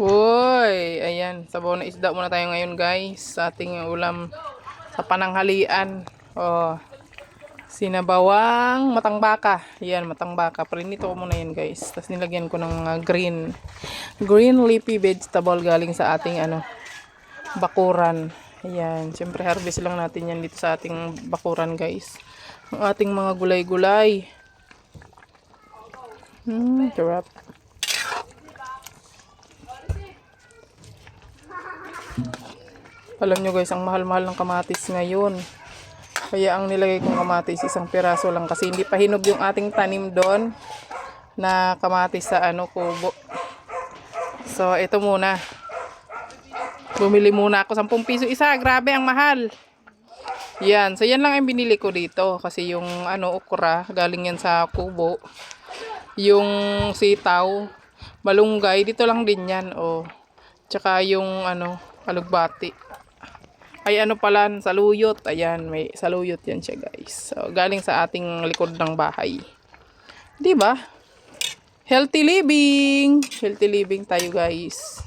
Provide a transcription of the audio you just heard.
Uy, ayan, sabaw na isda muna tayo ngayon guys sa ating ulam sa pananghalian. Oh, sinabawang matang baka. Ayan, matang baka. Prinito ko muna yan guys. Tapos nilagyan ko ng mga green leafy vegetable galing sa ating bakuran. Ayan, syempre harvest lang natin yan dito sa ating bakuran guys. Ang ating mga gulay-gulay. Sarap. Alam nyo guys, ang mahal-mahal ng kamatis ngayon. Kaya ang nilagay kong kamatis, isang piraso lang. Kasi hindi pa hinog yung ating tanim doon na kamatis sa kubo. So, ito muna. Bumili muna ako 10 piso isa. Grabe, ang mahal. Yan. So, yan lang ang binili ko dito. Kasi yung okra, galing yan sa kubo. Yung sitaw, malunggay, dito lang din yan. Oh. Tsaka yung alugbati. Ay pala, saluyot. Ayan, may saluyot yan siya guys. So, galing sa ating likod ng bahay. 'Di ba? Healthy living. Healthy living tayo guys.